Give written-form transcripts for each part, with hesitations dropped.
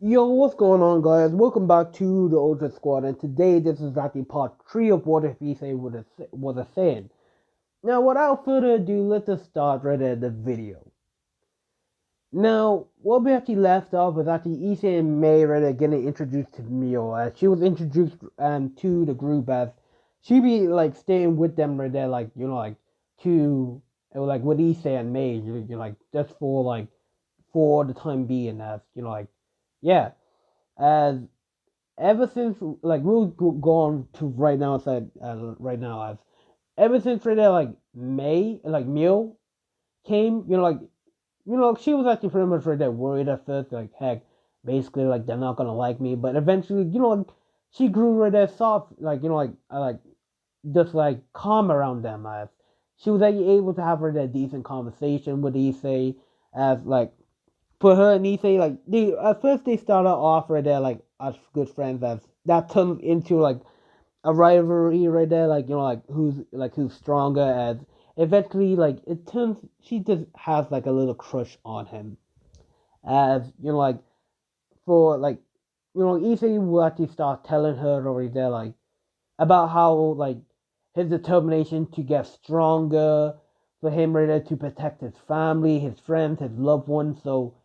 Yo, what's going on, guys? Welcome back to the Ultra Squad, and today this is actually part 3 of What If Issei was a Saiyan. Now, without further ado, let us start right at the video. Now, what we actually left off was actually Issei and May right at getting introduced to Mio, as she was introduced to the group as she be like staying with them right there, like to like with Issei and May, like just for the time being, as yeah. As ever since we'll go on to right now said right now as ever since right there May Meal came, she was actually pretty much right there worried at first, like heck, basically like they're not gonna like me, but eventually, she grew right there soft, just like calm around them as she was actually able to have right there decent conversation with Issei as for her and Issei, they at first they started off right there as good friends, as that turned into a rivalry right there, who's stronger. As eventually it turns, she just has like a little crush on him. As for Issei will actually start telling her right there about how his determination to get stronger, for him right there to protect his family, his friends, his loved ones. So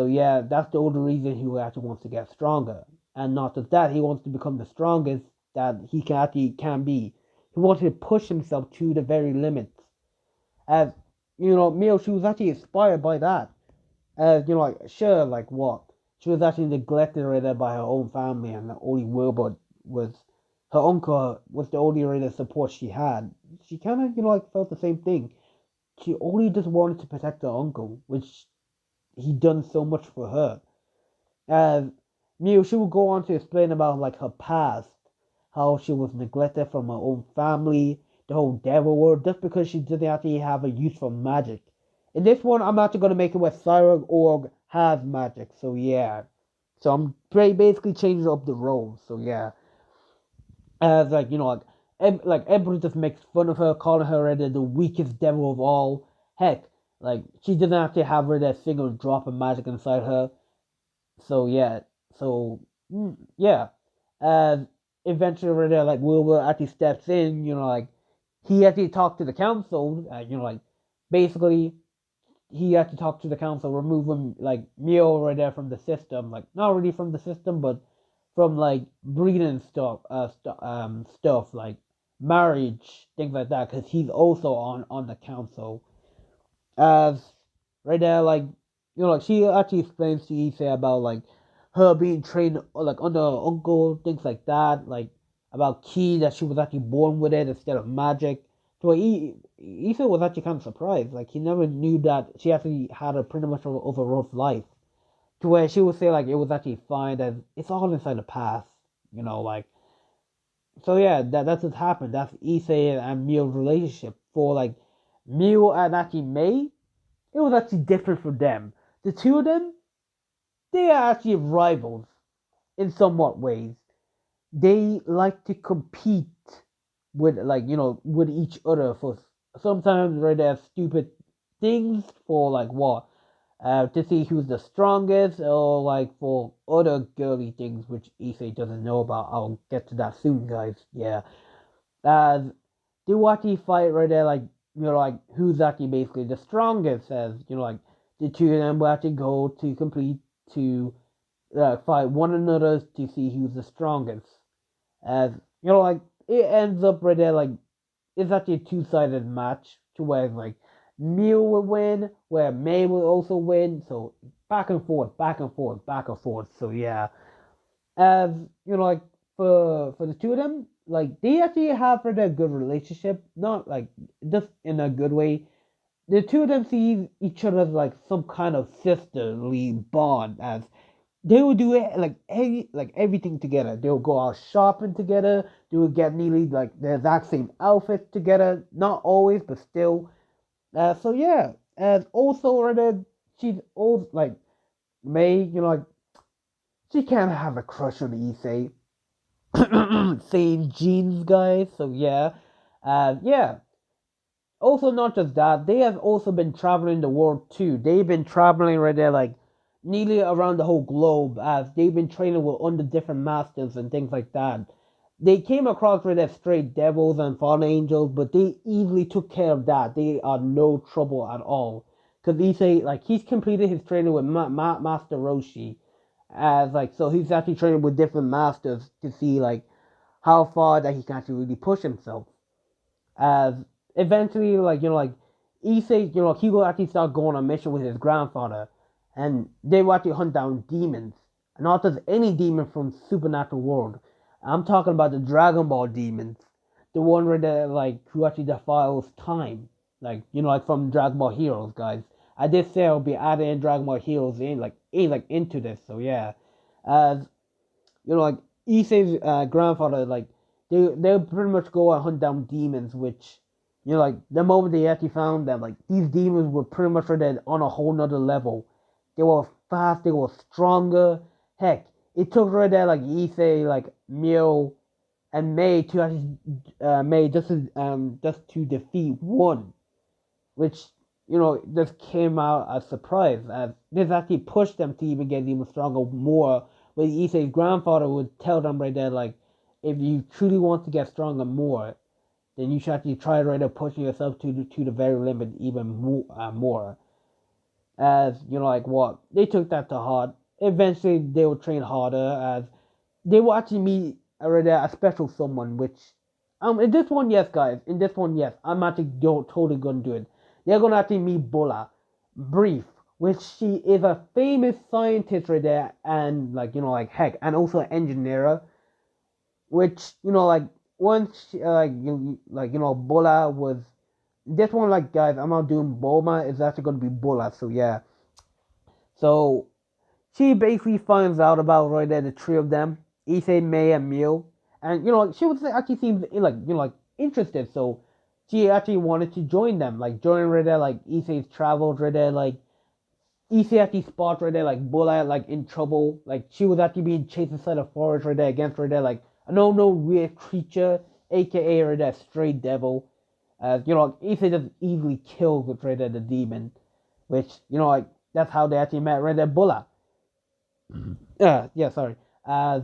yeah, that's the only reason he actually wants to get stronger. And not just that, he wants to become the strongest that he can be. He wants to push himself to the very limits. As Mio, she was actually inspired by that. As sure, like what? She was actually neglected right there by her own family, and the only Wilbur was her uncle was the only right there support she had. She kind of felt the same thing. She only just wanted to protect her uncle, which he done so much for her. As Mew, she would go on to explain about her past, how she was neglected from her own family, the whole devil world, just because she didn't actually have a use for magic. In this one, I'm actually gonna make it where Cyborg Org has magic, so yeah. So I'm basically changing up the roles, so yeah. As everybody just makes fun of her, calling her the weakest devil of all. Heck, she doesn't actually have her that single drop of magic inside her. So yeah, so yeah, and eventually right there, Wilbur actually steps in. He actually talked to the council. Basically he actually talked to the council, removing Mio right there from the system. Like not really from the system, but from breeding stuff like marriage, things like that. Because he's also on the council. As right there, she actually explains to Issei about her being trained under her uncle, things like that, about ki that she was actually born with it instead of magic. So Issei was actually kind of surprised. Like he never knew that she actually had a pretty much of a rough life. To where she would say it was actually fine, that it's all inside the past, so yeah, that's what happened. That's Issei and Mio's relationship. For Mio and actually May, it was actually different for them. The two of them, they are actually rivals in somewhat ways. They like to compete with with each other for sometimes right there stupid things, for what, to see who's the strongest, or for other girly things which Issei doesn't know about. I'll get to that soon, guys. Yeah. As they actually fight right there, who's actually basically the strongest. As the two of them will actually go to complete to fight one another to see who's the strongest. As it ends up right there, it's actually a two-sided match to where Mew will win, where May will also win. So back and forth, back and forth, back and forth. So yeah, as for the two of them, they actually have a good relationship, not just in a good way. The two of them see each other as some kind of sisterly bond, as they will do it everything together. They will go out shopping together. They will get nearly the exact same outfit together. Not always, but still. So yeah, and also she's also May. She can't have a crush on Issei. Same jeans, guys. So yeah, yeah. Also, not just that, they have also been traveling the world too. They've been traveling right there, nearly around the whole globe, as they've been training with under different masters and things like that. They came across with their straight devils and fallen angels, but they easily took care of that. They are no trouble at all. Because he say like he's completed his training with Master Roshi, as like so he's actually training with different masters to see like how far that he can actually really push himself. As eventually, like like Issei, he will actually start going on a mission with his grandfather, and they will actually hunt down demons, and not just any demon from supernatural world. I'm talking about the Dragon Ball demons, the one where they like who actually defiles time, like like from Dragon Ball Heroes, guys. I did say I'll be adding Dragon Ball Heroes like into this, so yeah. As like Issei's grandfather, like they pretty much go and hunt down demons, which like the moment they actually found them, like these demons were pretty much on a whole nother level. They were fast, they were stronger. Heck, it took right there like Issei, like Mio, and May to actually May just to defeat one, which just came out as a surprise, as this actually pushed them to even get even stronger more. But Issei's grandfather would tell them right there, like, if you truly want to get stronger more, then you should actually try right there pushing yourself to the very limit even more. As like what they took that to heart. Eventually, they will train harder as they will actually meet a special someone, which in this one, yes, guys, in this one, yes, I'm actually totally gonna do it. They're gonna actually meet Bola, Brief, which she is a famous scientist right there, and like like heck, and also an engineer, which like once Bola was this one, like guys, I'm not doing Bulma, it's actually gonna be Bola, so yeah. So she basically finds out about right there the three of them, Issei, Mei, and Mew, and she was actually seems like like interested, so she actually wanted to join them, like join right there, like Issei's travels right there, like Issei actually spots right there, like Bulla like in trouble, like she was actually being chased inside the forest right there against right there, like a no weird creature, aka right there straight devil, as Issei just easily kills with right there the demon, which like that's how they actually met right there, Bulla. Yeah, sorry. As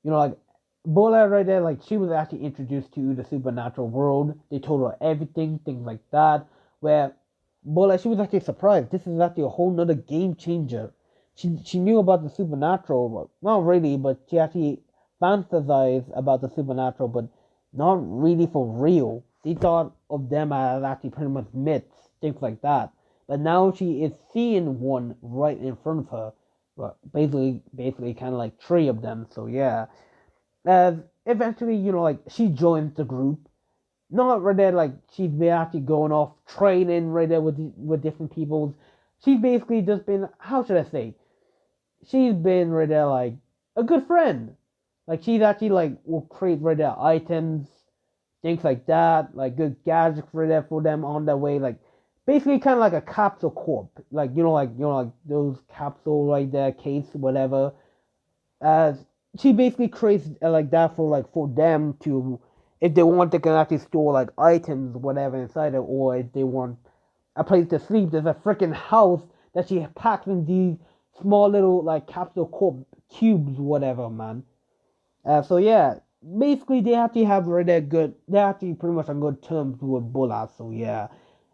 like Bola right there, like she was actually introduced to the supernatural world. They told her everything, things like that. Where Bola, she was actually surprised. This is actually a whole nother game changer. She knew about the supernatural, but not really, but she actually fantasized about the supernatural, but not really for real. She thought of them as actually pretty much myths, things like that. But now she is seeing one right in front of her. Well, basically, kind of like three of them. So yeah, eventually, like she joins the group. Not right there, like she's been actually going off training right there with different people. She's basically just been, how should I say? She's been right there like a good friend. Like she's actually like will create right there items, things like that, like good gadgets right there for them on their way. Like basically kind of like a capsule corp, like like those capsule right there case whatever. As she basically creates like that for them to, if they want, they can actually store like items whatever inside it, or if they want a place to sleep, there's a freaking house that she packs in these small little like capsule corp cubes whatever, man. So yeah, basically they have to have really good, they have to be pretty much on good terms with Bulla. So yeah,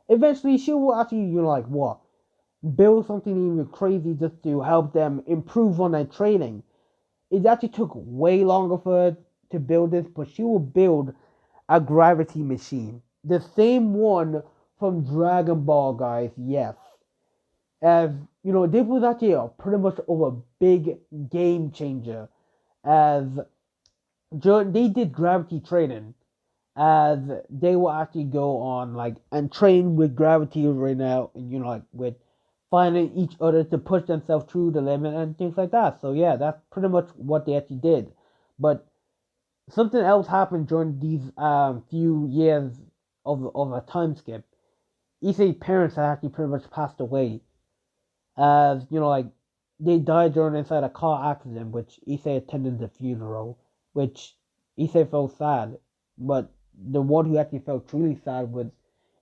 eventually she will actually like what, build something even crazy just to help them improve on their training. It actually took way longer for her to build this, but she will build a gravity machine. The same one from Dragon Ball, guys, yes. As this was actually pretty much of a big game changer. As they did gravity training, as they will actually go on like and train with gravity right now, like with finding each other to push themselves through the limit and things like that. So yeah, that's pretty much what they actually did. But something else happened during these few years of a time skip. Issei's parents had actually pretty much passed away, as like they died during inside a car accident, which Issei attended the funeral, which Issei felt sad, but the one who actually felt truly sad was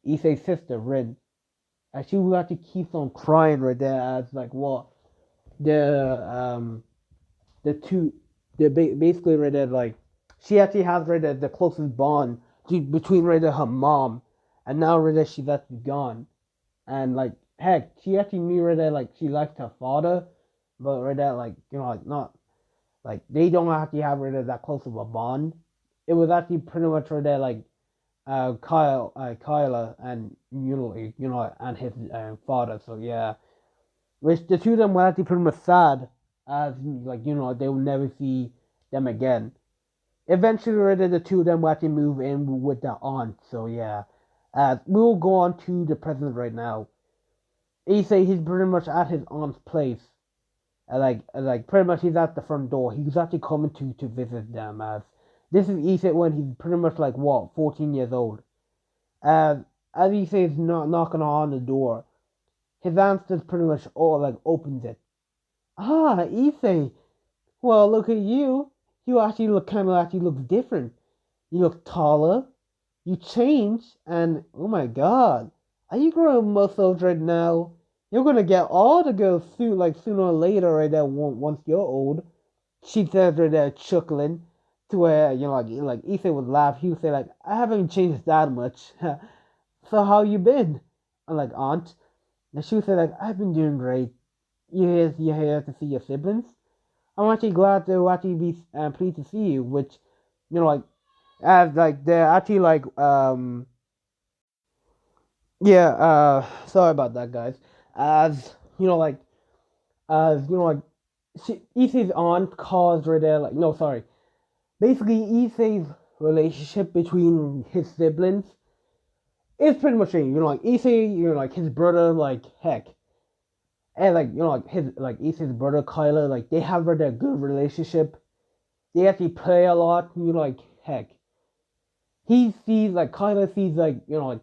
Issei's sister Rin, and she would actually keep on crying right there as like what, the two, basically right there, like she actually has right there the closest bond between right there her mom, and now right there she's actually gone, and like heck, she actually knew right there like she liked her father, but right there like like not like they don't actually have right there that close of a bond. It was actually pretty much right there like Kyla and and his father. So yeah, which the two of them were actually pretty much sad, as like they will never see them again. Eventually, right, the two of them will actually move in with their aunt. So yeah, we'll go on to the present right now. He say he's pretty much at his aunt's place. Like pretty much he's at the front door. He's actually coming to visit them. As this is Issei when he's pretty much like what 14 years old. As Issei is not knocking on the door, his aunt just pretty much like opens it. Ah, Issei. Well, look at you. You actually look kind of actually look different. You look taller. You change, and oh my god, are you growing muscles right now? You're gonna get all the girls soon, like sooner or later, right there. Once you're old, she says right there, chuckling, to where like Ethan would laugh. He would say like, I haven't changed that much. So how you been? I'm like aunt, and she would say like, I've been doing great. You here to see your siblings? I'm actually glad to actually be pleased to see you. Which, like as like they're actually like yeah, sorry about that, guys. As like Issei's aunt caused right there, like no, sorry. Basically, Issei's relationship between his siblings is pretty much changing. Like Issei, like his brother, like heck, and like like his like Issei's brother Kyla, like they have right there a good relationship. They actually play a lot. Like heck, he sees like Kyla sees like like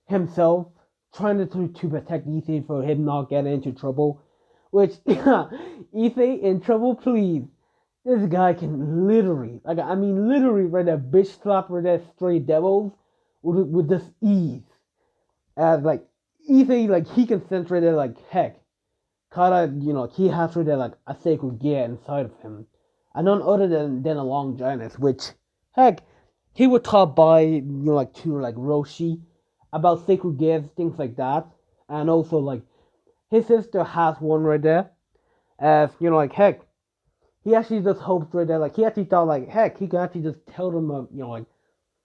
himself trying to protect Issei for him not getting into trouble. Which Issei in trouble, please. This guy can literally, like I mean, literally, right there, bitch slap right there, stray devils with this ease. As like Issei, like he can sense right there, like heck, Kara, he has right there like a sacred gear inside of him, and none other than a long Janus, which heck, he was taught by like to like Roshi about sacred gears, things like that, and also like his sister has one right there. As like heck, he actually just hopes right there, like he actually thought like heck, he could actually just tell them, like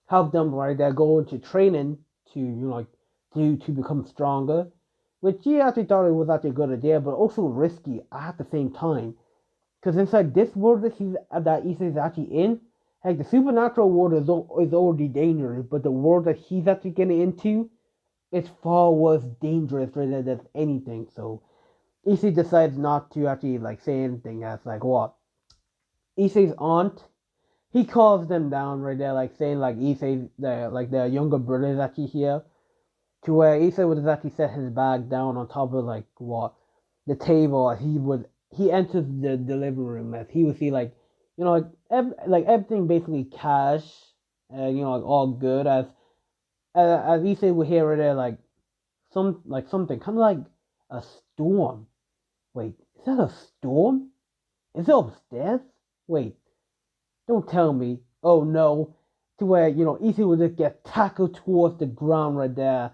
help them right there go into training to like to become stronger, which he actually thought it was actually a good idea, but also risky at the same time. Because inside this world that Issa is actually in, heck, the supernatural world is already dangerous, but the world that he's actually getting into is far worse dangerous rather than anything. So Issei decides not to actually like say anything as like what Issei's aunt. He calls them down right there, like saying like Issei, their younger brother is actually here. To where Issei would actually set his bag down on top of like what the table. As he enters the living room as he would see like like everything basically cash, like all good as Issei would hear right there like something kind of like a storm. Wait, is that a storm? Is it upstairs? Wait, don't tell me. Oh no. To where, Issei would just get tackled towards the ground right there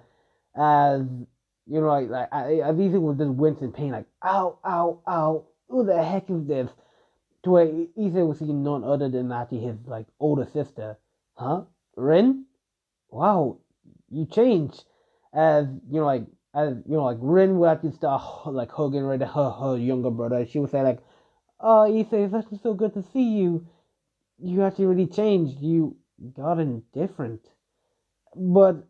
as, as Issei would just wince in pain, like, ow, ow, ow. Who the heck is this? To where Issei would see none other than actually his, like, older sister. Huh? Rin? Wow, you changed. As, like, Rin would actually start, like, hugging right her younger brother. She would say, like, oh, Issei, it's actually so good to see you. You actually really changed. You gotten different. But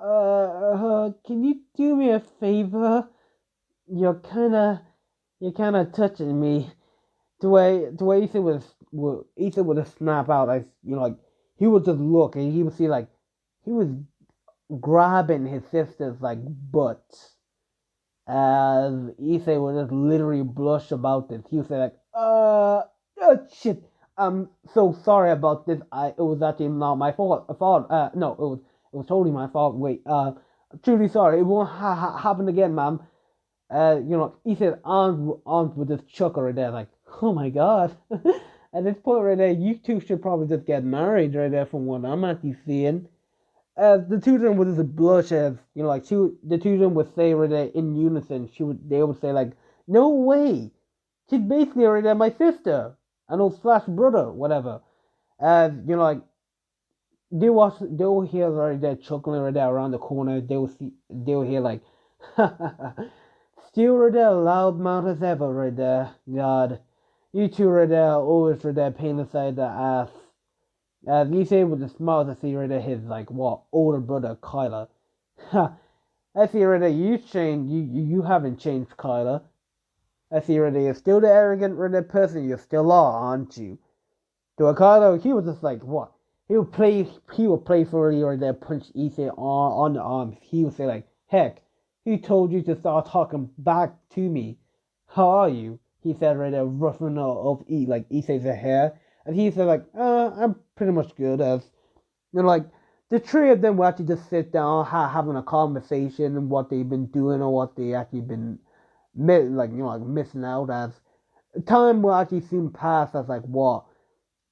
can you do me a favor? You're kind of touching me. The way Ethan would just snap out. As like he would just look and he would see like he was grabbing his sister's like butt. As Ethan would just literally blush about this. He would say like, oh shit. I'm so sorry about this. It was actually not my fault. No, it was totally my fault. Wait, I'm truly sorry. It won't happen again, ma'am. Issei's arms with this chucker right there, like, oh my god. At this point right there, you two should probably just get married right there from what I'm actually seeing. As the two of them would just blush as, the two of them would say right there in unison, they would say like, no way, she's basically right there my sister, I know slash brother, whatever. As, they'll hear right there chuckling right there around the corner, they'll hear like, still right there, loud mouth as ever right there, god. You two right there, always right there, pain inside the ass. Issei with a smile to see right there his, like, what, older brother, Kyler. Ha! I see right there, you changed, you haven't changed, Kyler. I see right there, you're still the arrogant right there person you still are, aren't you? To Kyler, he was just like, what? He would playfully right there punch Issei on the arms. He would say like, heck, who told you to start talking back to me? How are you? He said right there, roughing up Issei's hair. And he said like, I'm pretty much good. As like the three of them will actually just sit down, having a conversation and what they've been doing or what they actually been missing out. As time will actually soon pass. As like what,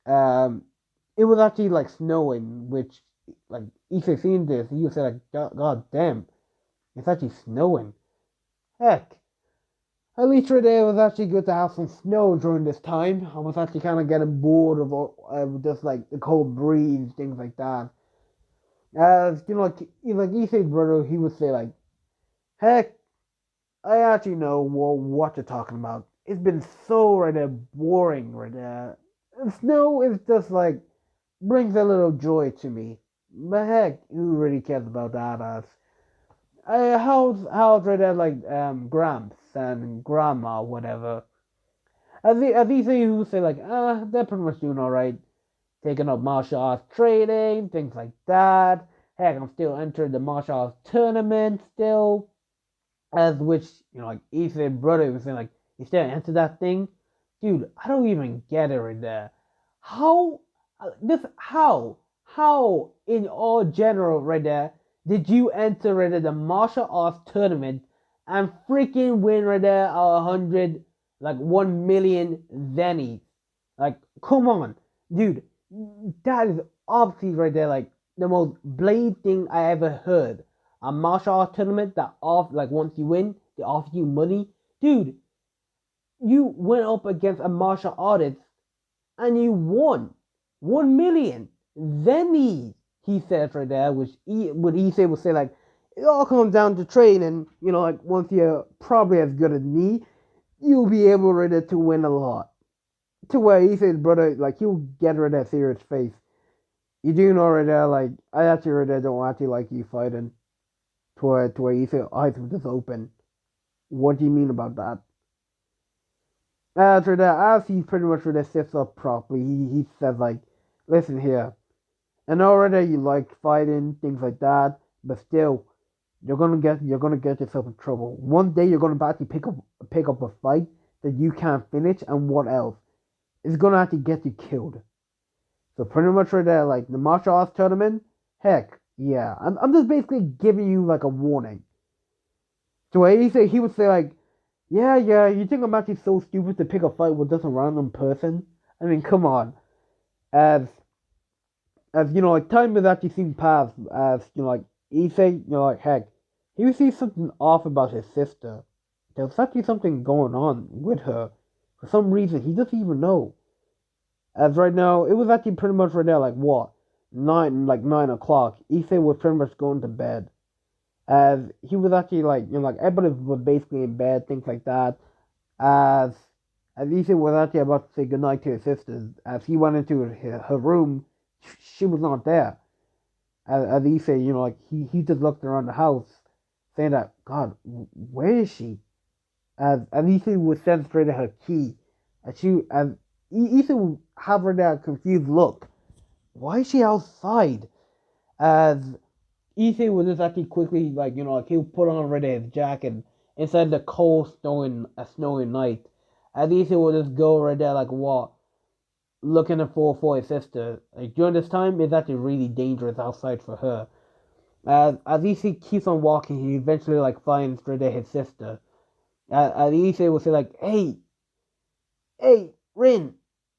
it was actually like snowing, which like Issei seen this, he would say like, God damn, it's actually snowing. Heck. At least today it was actually good to have some snow during this time. I was actually kind of getting bored of just like the cold breeze, things like that. As like Issei's brother, he would say like, "Heck, I actually know what you're talking about. It's been so right there boring right there. And snow is just like brings a little joy to me. But heck, who really cares about that? As how's right there like Gramps and Grandma, whatever. As these who say like, they're pretty much doing alright. Taking up martial arts training, things like that. Heck, I'm still entering the martial arts tournament still. As which, like Issei's brother was saying like, you still enter that thing? Dude, I don't even get it right there. How how in all general right there did you enter right there the martial arts tournament and freaking win right there 1 million zennies? Like, come on, dude, that is obviously right there like the most blade thing I ever heard. A martial arts tournament that off like once you win, they offer you money, dude. You went up against a martial artist and you won 1 million. Then he said right there, which what he said would say like, it all comes down to training. Like once you're probably as good as me, you'll be able right there to win a lot. To where he said, brother, like he'll get rid of that serious face. You do know right there, like I actually right there don't actually like you fighting. To where he said eyes were just open. What do you mean about that? After that, as he pretty much really sits up properly, he says like, listen here, and already you like fighting things like that, but still, you're gonna get yourself in trouble. One day you're gonna actually pick up a fight that you can't finish, and what else? It's gonna actually get you killed. So pretty much right there, like the martial arts tournament, heck yeah, I'm just basically giving you like a warning. So he would say like, yeah, you think I'm actually so stupid to pick a fight with just a random person? I mean, come on. As like time has actually seen past, as like Issei, like heck, he would see something off about his sister. There was actually something going on with her. For some reason, he doesn't even know. As right now, it was actually pretty much right now, like what? 9 o'clock. Issei was pretty much going to bed. As he was actually like, like everybody was basically in bed, things like that. As as Issei was actually about to say goodnight to his sisters, as he went into her room, she was not there. As Issei, like he just looked around the house, saying that, God, where is she? As Issei would sense right at her key, as Issei would have her that confused look. Why is she outside? As Issei would just actually quickly, like, like he'll put on already his jacket inside the cold, snowy night. As Issei would just go right there, like, what? Looking for his sister. Like, during this time, it's actually really dangerous outside for her. As Issei keeps on walking, he eventually, like, finds right there his sister. And Issei would say like, hey, Rin,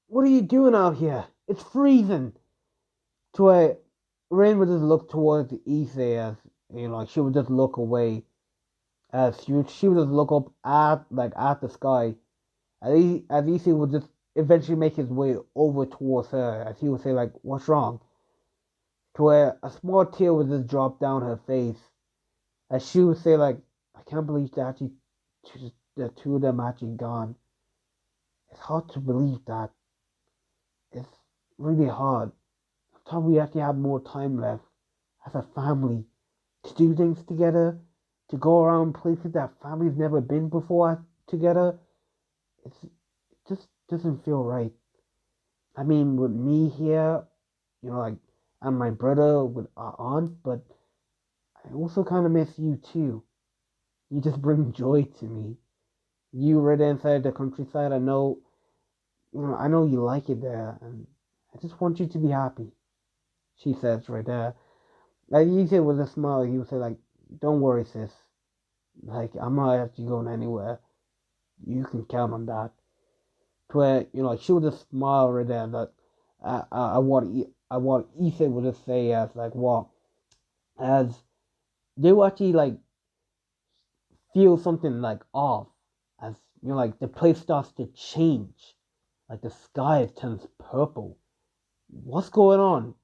what are you doing out here? It's freezing. To where Rin would just look towards Issei as, like she would just look away as she would just look up at the sky. As Issei would just eventually make his way over towards her as he would say like, what's wrong? To where a small tear would just drop down her face as she would say like, I can't believe that actually the two of them actually gone. It's hard to believe that. It's really hard. I thought we actually had more time left as a family to do things together, to go around places that families never been before together. It just doesn't feel right. I mean, with me here, like, and my brother with our aunt, but I also kind of miss you too. You just bring joy to me. You right inside the countryside, I know you like it there, and I just want you to be happy. She says right there. Like you said with a smile, he would say like, "Don't worry, sis. Like I'm not actually going anywhere. You can count on that." To where like she would just smile right there. That I want Ethan would just say as like what as they would actually like feel something like off as like the place starts to change, like the sky turns purple. What's going on?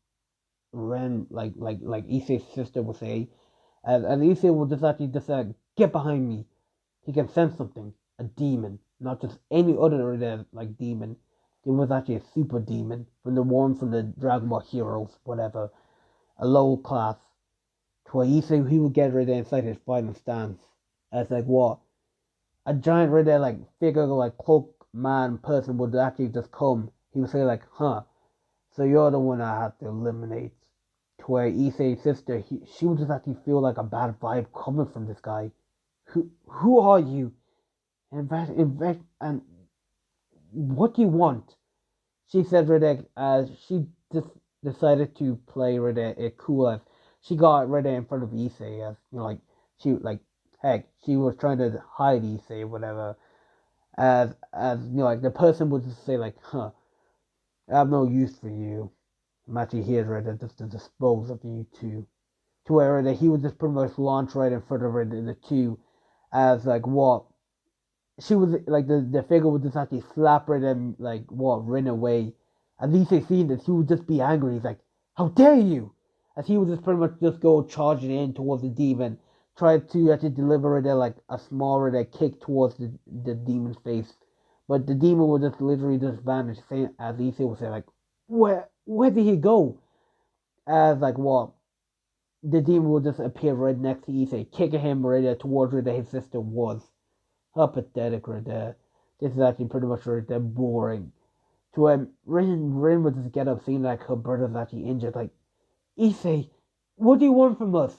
Ren like Issei's sister would say, and Issei will just actually just get behind me. He can sense something, a demon, not just any other like demon. It was actually a super demon from the one from the Dragon Ball Heroes, whatever, a low class. To where he would get right there inside his fighting stance. As like what a giant right there like figure like cloak man person would actually just come. He would say like, huh, so you're the one I have to eliminate. To where Issei's sister, she would just actually feel like a bad vibe coming from this guy. Who are you? And what do you want? She said Redek as she just decided to play Redek it cool as she got Redek in front of Issei as like she like heck she was trying to hide Issei whatever as like the person would just say like I have no use for you. I'm actually here Redek just to dispose of you two. To where Redek he would just pretty much launch right in front of Redek the two as like what she was like the figure would just actually slap her and like what run away. At least they seen this, he would just be angry. He's like, "How dare you!" As he would just pretty much just go charging in towards the demon, try to actually deliver it like a smaller kick towards the demon's face. But the demon would just literally just vanish. Saying as Issei would say like, "Where did he go?" As like what the demon would just appear right next to Issei, kicking him right there towards where his sister was. How pathetic right there. This is actually pretty much right there boring. To Rin would just get up seeing like her brother's actually injured. Like, Issei, what do you want from us?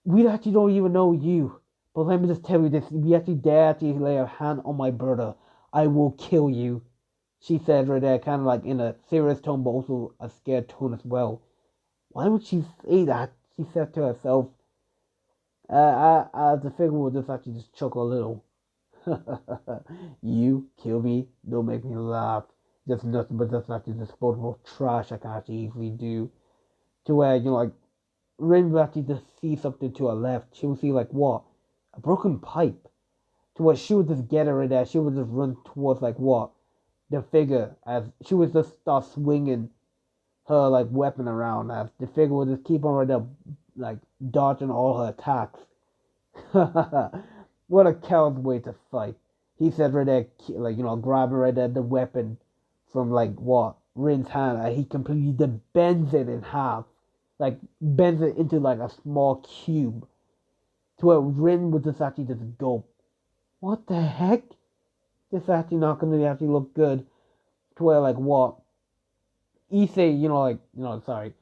We actually don't even know you. But let me just tell you this. If you actually dare actually lay a hand on my brother, I will kill you. She said right there, kind of like in a serious tone, but also a scared tone as well. Why would she say that? She said to herself. The figure would just actually just chuckle a little. You kill me, don't make me laugh. Just nothing but just actually disposable trash I can actually easily do. To where, like, Rin would actually just see something to her left. She would see, like, what? A broken pipe. To where she would just get her in there. She would just run towards, like, what? The figure. As she would just start swinging her, like, weapon around. As the figure would just keep on right there, like, dodging all her attacks. What a coward's way to fight. He said right there, like, grabbing right there the weapon from, like, what? Rin's hand. And he completely bends it in half. Like, bends it into, like, a small cube. To where Rin would just actually just go, what the heck? This actually not going to actually look good. To where, like, what? Issei, sorry.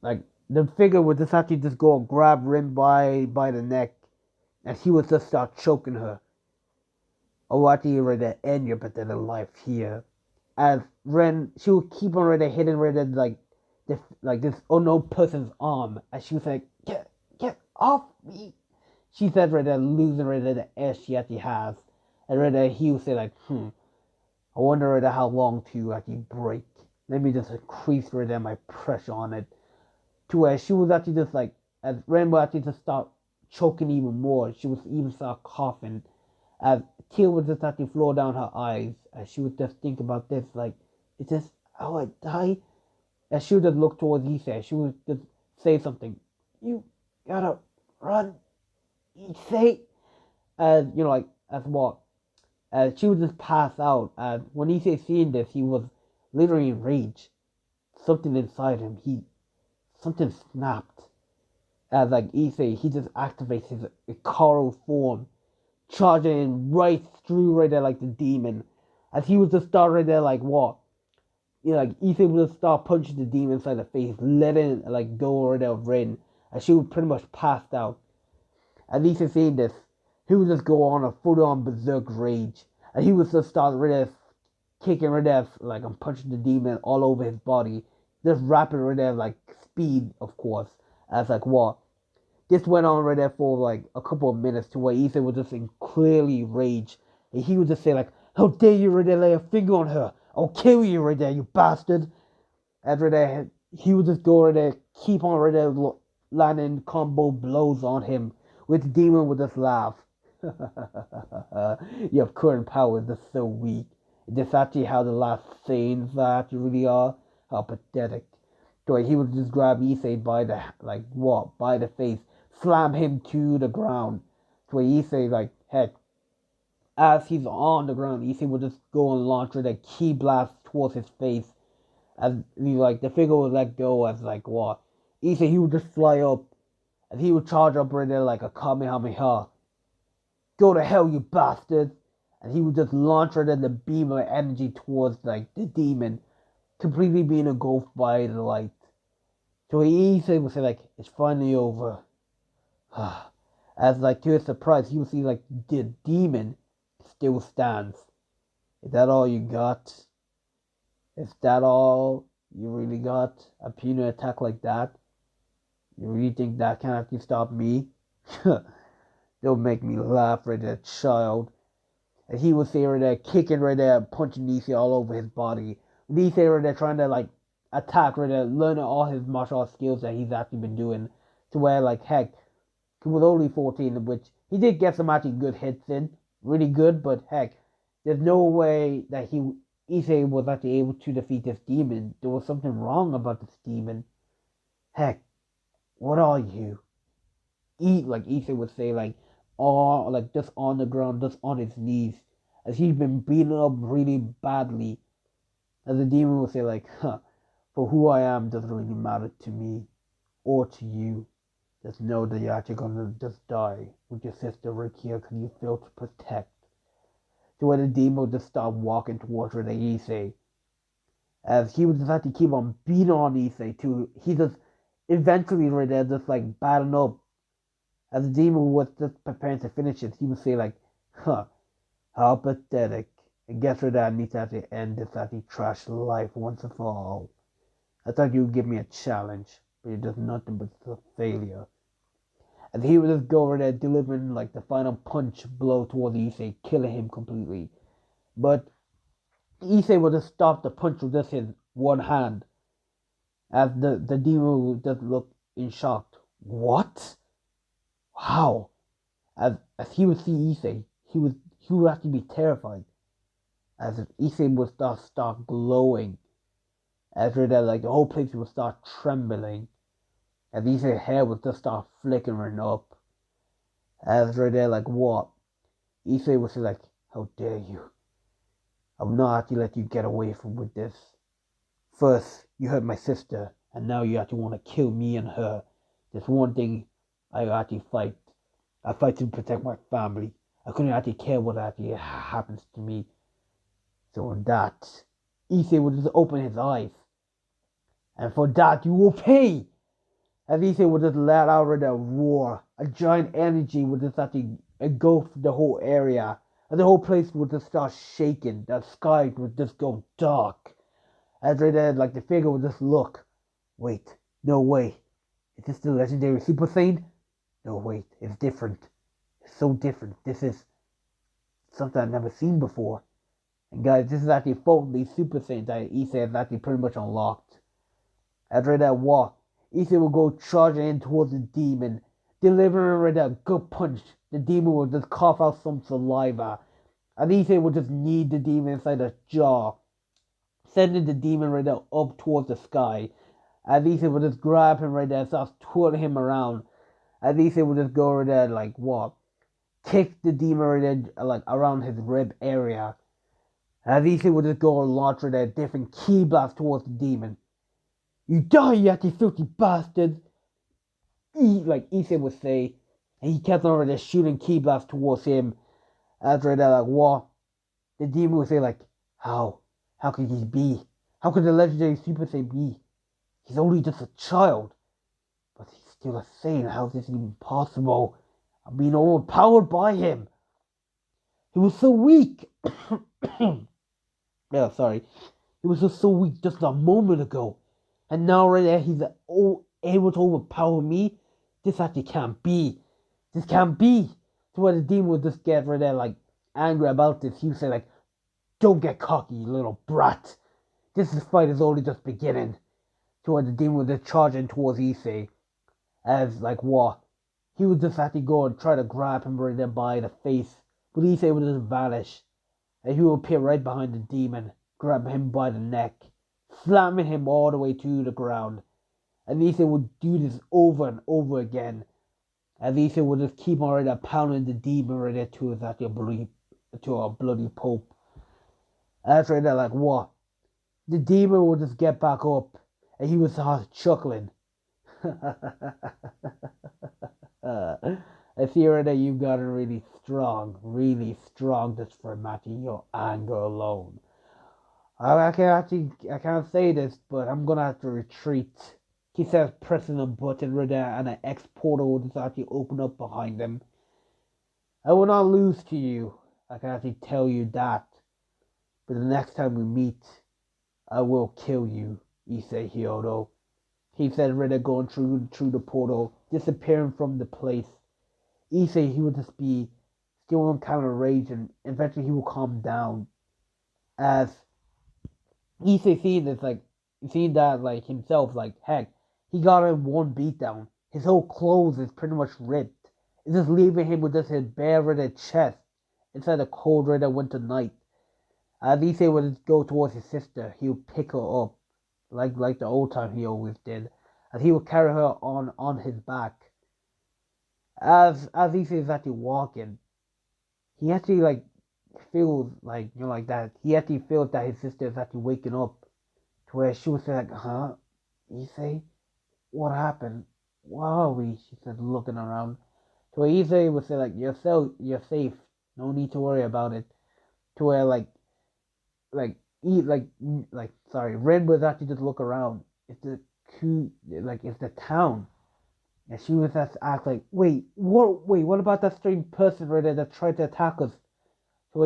Like, the figure would just actually just go and grab Rin by the neck. And he would just start choking her. Oh, actually, right there, end your pathetic life here. As Ren, she would keep on right there hitting right there, like this unknown person's arm. And she was like, get off me. she said right there, losing right there the edge she actually has. And right there, he would say like, I wonder right there how long to actually break. Let me just increase right there my pressure on it. To where she was actually just like, as Rainbow actually just start choking even more, she was even start coughing. As tears would just actually flow down her eyes, as she would just think about this, like, is this how I die? As she would just look towards Issei, she would just say something. You gotta run, Issei. As you know, like as what? As she would just pass out. And when Issei seeing this, he was literally in rage. Something inside him, something snapped. As like Issei, he just activates his Ikaro form, charging right through right there like the demon. As he was just start right there like what? You know, like Issei would just start punching the demon inside the face, letting like go right there of Rin. And she would pretty much passed out. At least seeing this, he would just go on a full-on berserk rage, and he would just start right there, kicking right there, like I'm punching the demon all over his body, just rapid right there, like speed, of course, as like what. This went on right there for like a couple of minutes to where Ethan was just in clearly rage, and he would just say like, "How dare you right there lay a finger on her? I'll kill you right there, you bastard!" And right there, he would just go right there, keep on right there, landing combo blows on him, which the demon would just laugh. Your current power is just so weak. This actually how the last scenes actually really are. How pathetic. So he would just grab Issei by the like what? By the face, slam him to the ground. So Issei like heck. As he's on the ground, Issei would just go and launch with a key blast towards his face. As he like the figure would let go as like what? Issei he would just fly up and he would charge up right there like a Kamehameha. Go to hell, you bastard! And he would just launch right in the beam of energy towards like the demon, completely being engulfed by the light. So he easily would say like, "It's finally over." As like to his surprise, he would see like the demon still stands. Is that all you got? Is that all you really got? A puny attack like that? You really think that can actually stop me? Don't make me laugh right there, child. And he was there right there, kicking right there, punching Issei all over his body. Issei right there trying to like attack right there, learning all his martial arts skills that he's actually been doing. To where like heck, he was only 14, which he did get some actually good hits in. Really good, but heck, there's no way that Issei was actually able to defeat this demon. There was something wrong about this demon. Heck, what are you? Like Issei would say, like, all like just on the ground, just on his knees, as he's been beaten up really badly. As the demon would say, like, for who I am doesn't really matter to me or to you. Just know that you're actually gonna just die with your sister Rikia because you failed to protect. So when the demon would just start walking towards where they Issei, as he would just have to keep on beating on Issei too. He just eventually right there just like battling up. As the demon was just preparing to finish it, he would say like, how pathetic. And guess what that needs to have to end this actually trash life once and for all. I thought you would give me a challenge, but you're just nothing but a failure. And he would just go over there delivering like the final punch blow towards Issei, killing him completely. But Issei would just stop the punch with just his one hand. As the demon would just look in shock. What? How? As he would see Issei, he would actually be terrified. As if Issei would start glowing. After that, like the whole place would start trembling. As Issei's hair would just start flickering up. After that, like what? Issei would say like, how dare you? I will not actually let you get away from with this. First, you hurt my sister, and now you actually want to kill me and her. There's one thing I actually fight. I fight to protect my family. I couldn't actually care what actually happens to me. So on that, Issei would just open his eyes. And for that, you will pay! As Issei would just let out a roar. A giant energy would just actually engulf the whole area. And the whole place would just start shaking. The sky would just go dark. As right there, like the figure would just look. Wait, no way. Is this the legendary Super Saiyan? No, wait, it's different. It's so different. This is something I've never seen before. And guys, this is actually fully Super Saiyan that Issei is actually pretty much unlocked. After that walk, Issei will go charging in towards the demon, delivering right that good punch. The demon will just cough out some saliva, and Issei will just knee the demon inside the jaw, sending the demon right there up towards the sky. And Issei will just grab him right there and start twirling him around. And Issei will just go right there like what? Kick the demon right there like around his rib area. And Issei will just go and launch right there different key blasts towards the demon. You die, you filthy bastard! Like Issei would say, and he kept on just shooting key blasts towards him. After that, like what? The demon would say like, how? How could he be? How could the legendary Super Saiyan be? He's only just a child. But he's still a Saiyan. How is this even possible? I'm being overpowered by him. He was so weak. Yeah, sorry. He was just so weak just a moment ago. And now right there, he's able to overpower me. This actually can't be. This can't be. So where the demon would just get right there, like, angry about this. He would say, like, don't get cocky, you little brat. This fight is only just beginning. To where the demon would just charge in towards Issei. As, like, what? He would just actually go and try to grab him right there by the face. But Issei would just vanish. And he would appear right behind the demon, grab him by the neck, slamming him all the way to the ground. And Issei would do this over and over again. And Issei would just keep on right there pounding the demon right there to a bloody pulp. And that's right there, like what? The demon would just get back up, and he would start chuckling. I see right there you've gotten really strong just for matching your anger alone. I can't say this, but I'm gonna have to retreat. He says pressing a button right there, and an X portal will just actually open up behind him. I will not lose to you. I can actually tell you that. But the next time we meet, I will kill you, Issei Hyodo. He said right there going through the portal, disappearing from the place. Issei, he would just be still in kind of rage, and eventually he will calm down. As Issei seeing this, like, seeing that, like, himself, like, heck, he got in one beatdown. His whole clothes is pretty much ripped. It's just leaving him with just his bare red chest inside the cold red winter night. As Issei would go towards his sister, he would pick her up, like the old time he always did, and he would carry her on his back. As Issei is actually walking, he actually like feels like like that. He actually feels that his sister is actually waking up, to where she would say like, "Huh, Issei, what happened? Where are we?" She said, looking around. To where Issei would say like, you're safe. No need to worry about it." To where Ren was actually just look around. It's the town. And she was just act like, what about that strange person right there that tried to attack us? So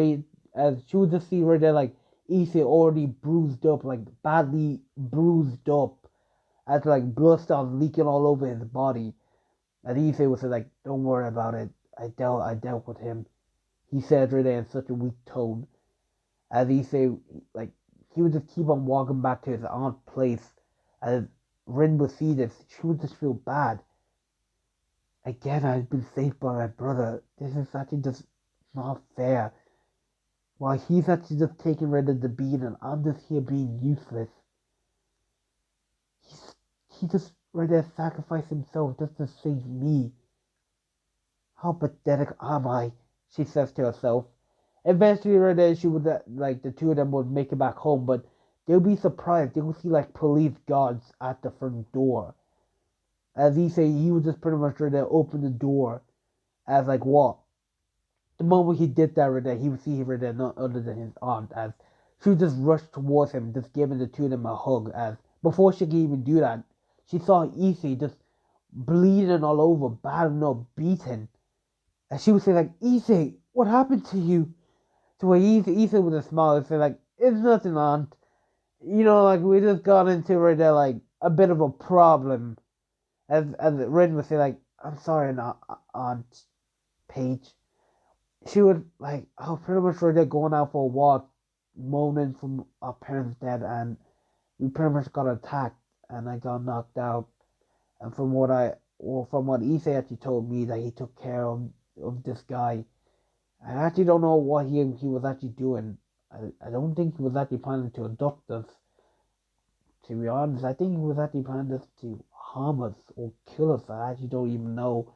as she would just see right there, like, Issei already bruised up, like, badly bruised up, as, like, blood starts leaking all over his body. And Issei would say, like, don't worry about it. I dealt with him. He said right there in such a weak tone. As Issei, like, he would just keep on walking back to his aunt's place. As Rin would see this, she would just feel bad. Again, I've been saved by my brother. This is actually just not fair. While he's actually just taking rid of the bean and I'm just here being useless. He just right there sacrificed himself just to save me. How pathetic am I? She says to herself. Eventually, right there, she would like the two of them would make it back home, but they'll be surprised. They will see like police guards at the front door. As he would just pretty much right there open the door, as like what? The moment he did that right there, he would see him right there, none other than his aunt, as she would just rush towards him, just giving the two of them a hug. As before she could even do that, she saw Issei just bleeding all over, bad up, beaten. And she would say like, Issei, what happened to you? To where Issei with a smile would say like, it's nothing, aunt. Like we just got into right there like a bit of a problem. As Ren would say like, I'm sorry, aunt. page. She was like, I was pretty much right there going out for a walk, moaning from our parents' dead, and we pretty much got attacked, and I got knocked out. And from what Issei actually told me, that he took care of this guy. I actually don't know what he was actually doing. I don't think he was actually planning to abduct us. To be honest, I think he was actually planning to harm us or kill us. I actually don't even know.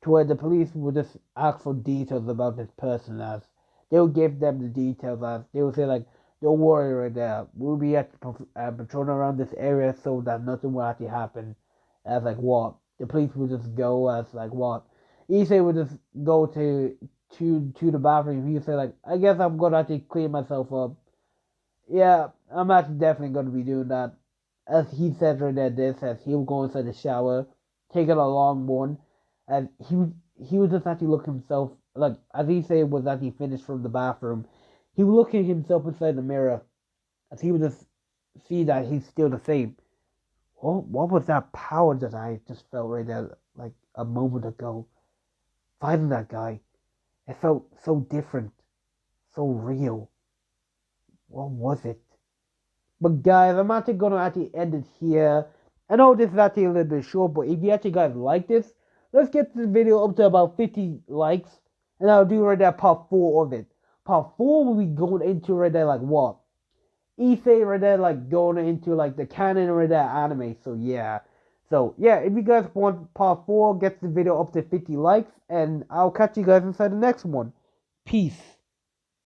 To where the police would just ask for details about this person, as they'll give them the details, as they will say like, don't worry right there, we'll be at patrolling around this area so that nothing will actually happen. As like what? The police would just go as like what? Issei would just go to the bathroom. He would say like, I guess I'm gonna actually clean myself up. Yeah, I'm actually definitely gonna be doing that. As he said right there, this as he would go inside the shower, taking a long one, and he would just actually look himself like as he said was actually finished from the bathroom. He would look at himself inside the mirror, as he would just see that he's still the same. What was that power that I just felt right there like a moment ago? Fighting that guy, it felt so different, so real. What was it? But guys, I'm actually gonna actually end it here. I know this is actually a little bit short, but if you actually guys like this, let's get this video up to about 50 likes, and I'll do right there part 4 of it. Part 4 will be going into right there like what? Issei right there like going into like the canon right there anime. So yeah. So yeah, if you guys want part 4, get the video up to 50 likes, and I'll catch you guys inside the next one. Peace.